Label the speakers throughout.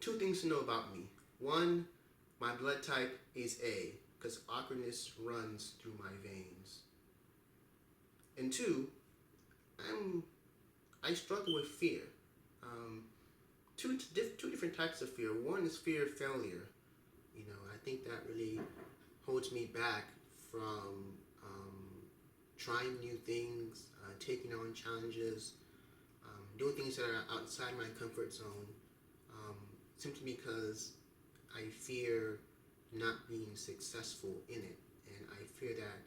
Speaker 1: Two things to know about me. One, my blood type is A, because awkwardness runs through my veins. And two, I'm I struggle with fear. Um, two different types of fear. One is fear of failure. I think that really holds me back from trying new things, taking on challenges, doing things that are outside my comfort zone, um, simply because I fear not being successful in it, and I fear that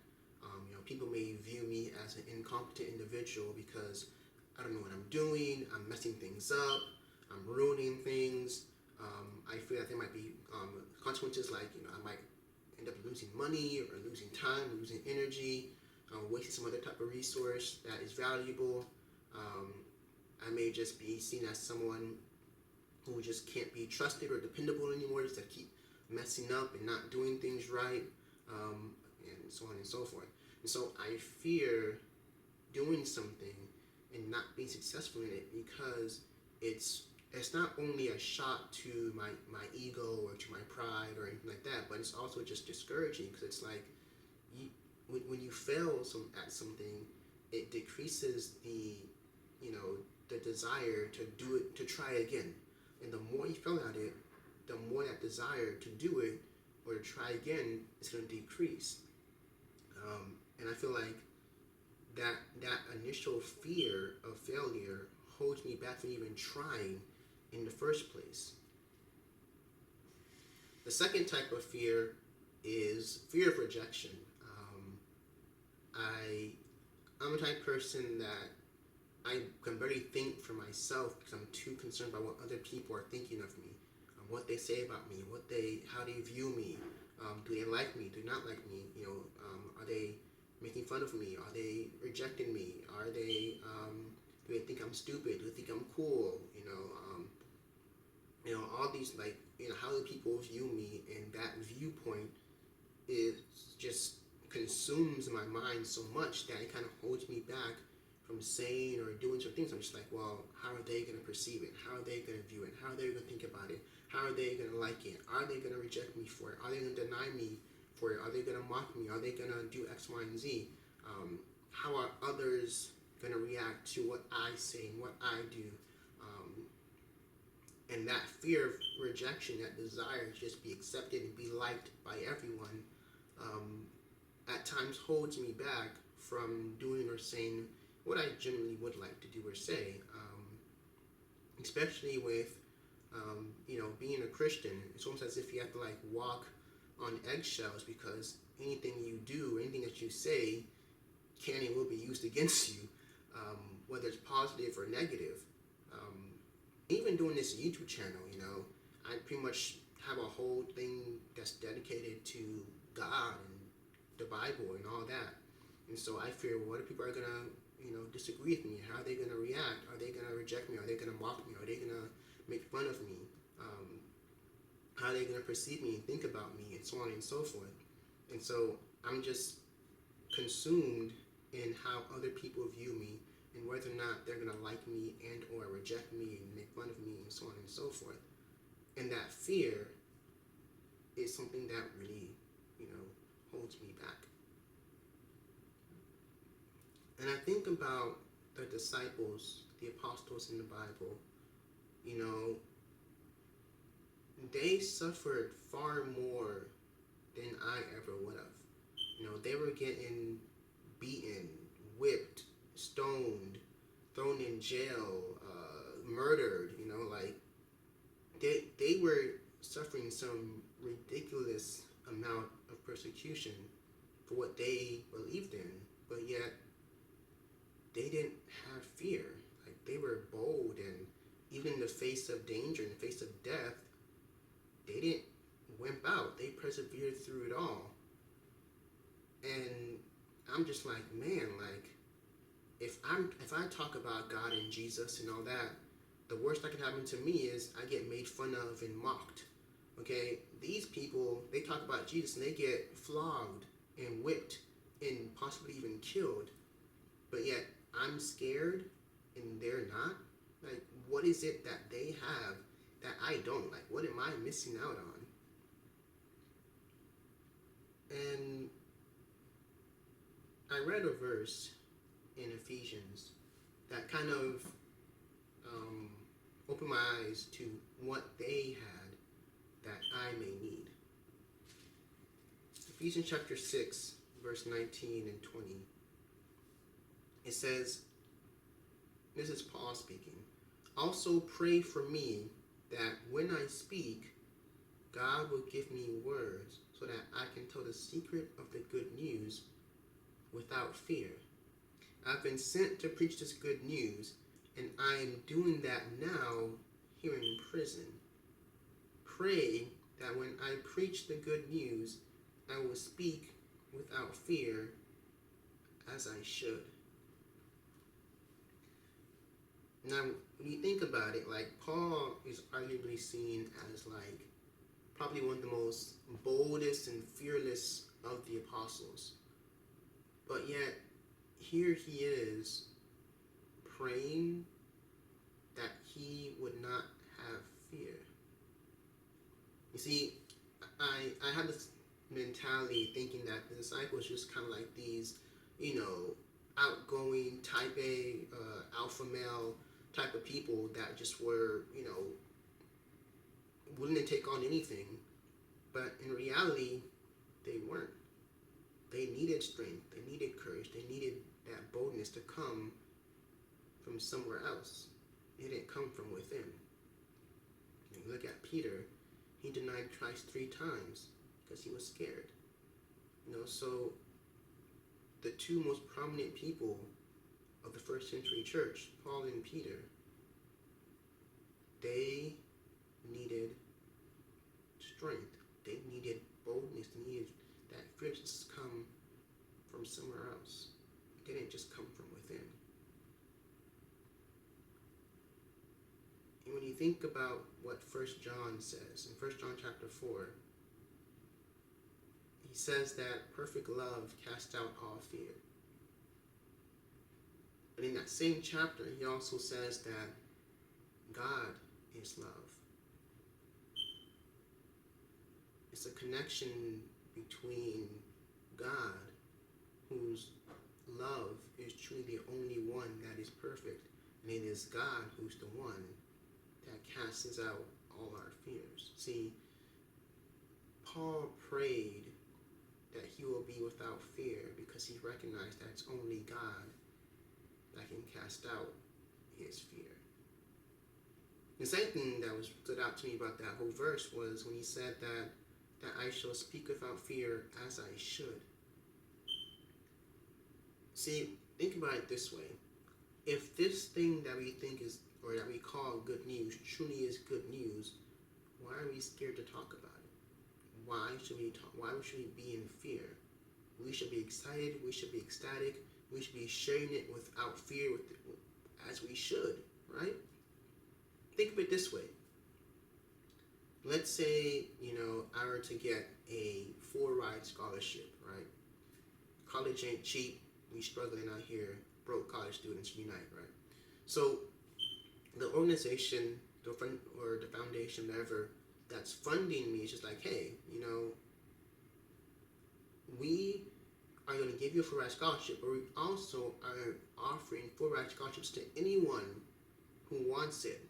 Speaker 1: people may view me as an incompetent individual because I don't know what I'm doing. I'm messing things up. I'm ruining things. I fear that there might be consequences, like I might end up losing money or losing time, losing energy, wasting some other type of resource that is valuable. Um, I may just be seen as someone who just can't be trusted or dependable anymore, just to keep messing up and not doing things right, and so on and so forth. And so I fear doing something and not being successful in it because it's not only a shot to my ego or to my pride or anything like that, but it's also just discouraging because it's like when you fail at something, it decreases the desire to do it, to try again. And the more you fail at it, the more that desire to do it or to try again is going to decrease. And I feel like that initial fear of failure holds me back from even trying in the first place. The second type of fear is fear of rejection. I'm a type of person that I can barely think for myself because I'm too concerned about what other people are thinking of me, what they say about me, how they view me. Do they like me? Do they not like me? Are they making fun of me? Are they rejecting me? Do they think I'm stupid? Do they think I'm cool? All these, like, how do people view me, and that viewpoint is just consumes my mind so much that it kind of holds me back from saying or doing certain things. I'm just like, well, how are they going to perceive it? How are they going to view it? How are they going to think about it? How are they going to like it? Are they going to reject me for it? Are they going to deny me for it? Are they going to mock me? Are they going to do X, Y, and Z? How are others going to react to what I say and what I do? And that fear of rejection, that desire to just be accepted and be liked by everyone, at times holds me back from doing or saying what I generally would like to do or say, especially with being a Christian. It's almost as if you have to like walk on eggshells because anything you do, anything that you say, can and will be used against you, whether it's positive or negative. Even doing this YouTube channel, I pretty much have a whole thing that's dedicated to God and the Bible and all that. And so I fear, what if people are gonna, disagree with me? How are they gonna react? Are they gonna reject me? Are they gonna mock me? Are they gonna make fun of me? How are they gonna perceive me and think about me, and so on and so forth? And so I'm just consumed in how other people view me and whether or not they're gonna like me and or reject me and make fun of me and so on and so forth. And that fear is something that really, holds me back. And I think about the disciples, the apostles in the Bible. They suffered far more than I ever would have. They were getting beaten, whipped, stoned, thrown in jail, murdered. Like they were suffering some ridiculous amount of persecution for what they believed in, but yet they didn't have fear. Like, they were bold, and even in the face of danger, in the face of death, they didn't wimp out. They persevered through it all. And I'm just like, man, like, if I talk about God and Jesus and all that, the worst that can happen to me is I get made fun of and mocked. Okay, these people, they talk about Jesus and they get flogged and whipped and possibly even killed, but yet I'm scared and they're not. Like, what is it that they have that I don't? Like, what am I missing out on? And I read a verse in Ephesians that kind of opened my eyes to what they had that I may need. Ephesians chapter 6, verse 19 and 20. It says, this is Paul speaking, also pray for me that when I speak, God will give me words so that I can tell the secret of the good news without fear. I've been sent to preach this good news, and I am doing that now here in prison. Pray that when I preach the good news, I will speak without fear as I should. Now, when you think about it, like, Paul is arguably seen as like probably one of the most boldest and fearless of the apostles. But yet, here he is praying that he would not have fear. You see, I had this mentality thinking that the disciples just kind of like these, outgoing type A, alpha male type of people that just were, willing to take on anything. But in reality, they weren't. They needed strength, they needed courage, they needed that boldness to come from somewhere else. It didn't come from within. And you look at Peter, he denied Christ 3 times because he was scared. So the 2 most prominent people of the first century church, Paul and Peter, they needed strength. They needed boldness. They needed that fearlessness to come from somewhere else. It didn't just come from within. And when you think about what 1 John says, in 1 John chapter 4, he says that perfect love casts out all fear. But in that same chapter, he also says that God is love. It's a connection between God, whose love is truly the only one that is perfect, and it is God who's the one that casts out all our fears. See, Paul prayed that he will be without fear because he recognized that it's only God that can cast out his fear. The second thing that stood out to me about that whole verse was when he said that I shall speak without fear as I should. See, think about it this way. If this thing that we think is, or that we call good news, truly is good news, why are we scared to talk about it? Why should we be in fear? We should be excited, we should be ecstatic, we should be sharing it without fear as we should, right? Think of it this way. Let's say, I were to get a 4-ride scholarship, right? College ain't cheap. We struggling out here. Broke college students unite, right? So the organization, the foundation, whatever, that's funding me is just like, hey, we are going to give you a 4-ride scholarship, but we also are offering 4-ride scholarships to anyone who wants it.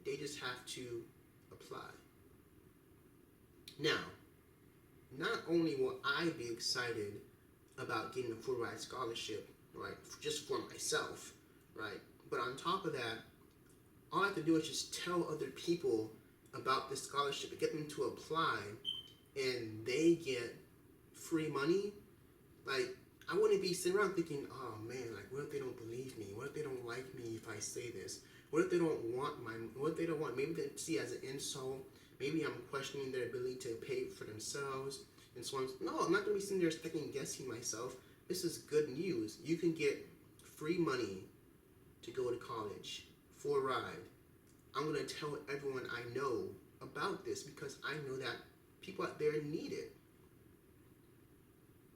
Speaker 1: They just have to apply. Now, not only will I be excited about getting a 4-ride scholarship, right, just for myself, right, but on top of that, all I have to do is just tell other people about this scholarship and get them to apply, and they get free money. Like, I wouldn't be sitting around thinking, oh man, like, what if they don't believe me? What if they don't like me if I say this? What if they don't want maybe they see it as an insult. Maybe I'm questioning their ability to pay for themselves and so on. No, I'm not going to be sitting there second guessing myself. This is good news. You can get free money to go to college, 4-ride. I'm going to tell everyone I know about this because I know that people out there need it.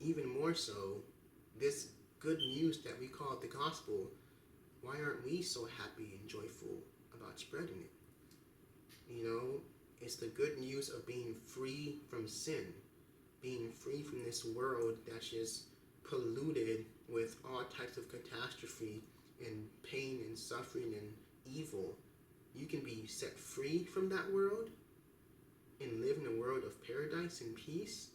Speaker 1: Even more so, this good news that we call the gospel, why aren't we so happy and joyful about spreading it? You know, it's the good news of being free from sin, being free from this world that's just polluted with all types of catastrophe and pain and suffering and evil. You can be set free from that world and live in a world of paradise and peace.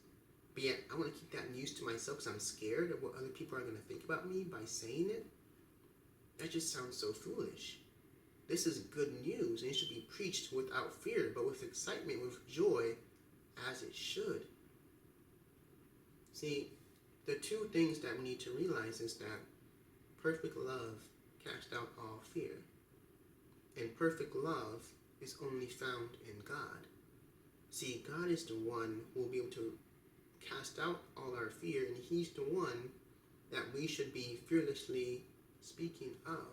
Speaker 1: But yet, I want to keep that news to myself because I'm scared of what other people are going to think about me by saying it. That just sounds so foolish. This is good news and it should be preached without fear, but with excitement, with joy, as it should. See, the two things that we need to realize is that perfect love casts out all fear. And perfect love is only found in God. See, God is the one who will be able to cast out all our fear, and He's the one that we should be fearlessly speaking of,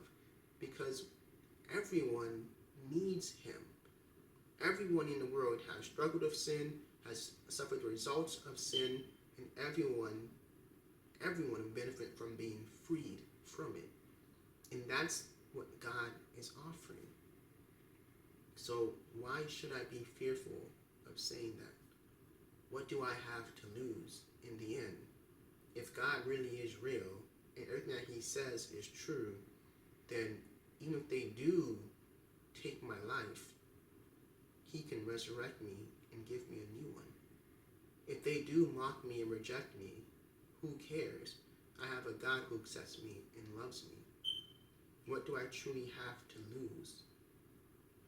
Speaker 1: because everyone needs Him. Everyone in the world has struggled with sin, has suffered the results of sin, and everyone will benefit from being freed from it. And that's what God is offering. So why should I be fearful of saying that? What do I have to lose in the end? If God really is real, and everything that He says is true, then even if they do take my life, He can resurrect me and give me a new one. If they do mock me and reject me, who cares? I have a God who accepts me and loves me. What do I truly have to lose?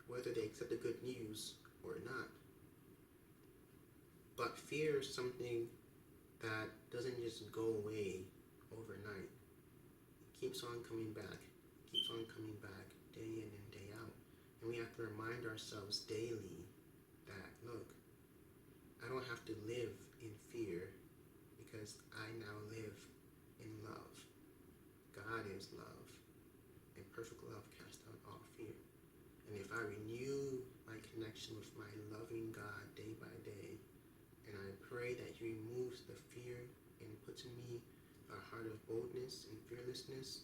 Speaker 1: Whether they accept the good news or not. But fear is something that doesn't just go away overnight. It keeps on coming back, day in and day out. And we have to remind ourselves daily that, look, I don't have to live in fear because I now live in love. God is love, and perfect love casts out all fear. And if I renew my connection with my loving God day by day, and I pray that He removes the fear and puts in me a heart of boldness and fearlessness,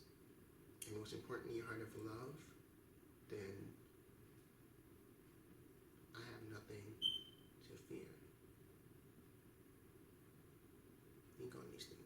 Speaker 1: and most importantly, a heart of love, then I have nothing to fear. Think on these things.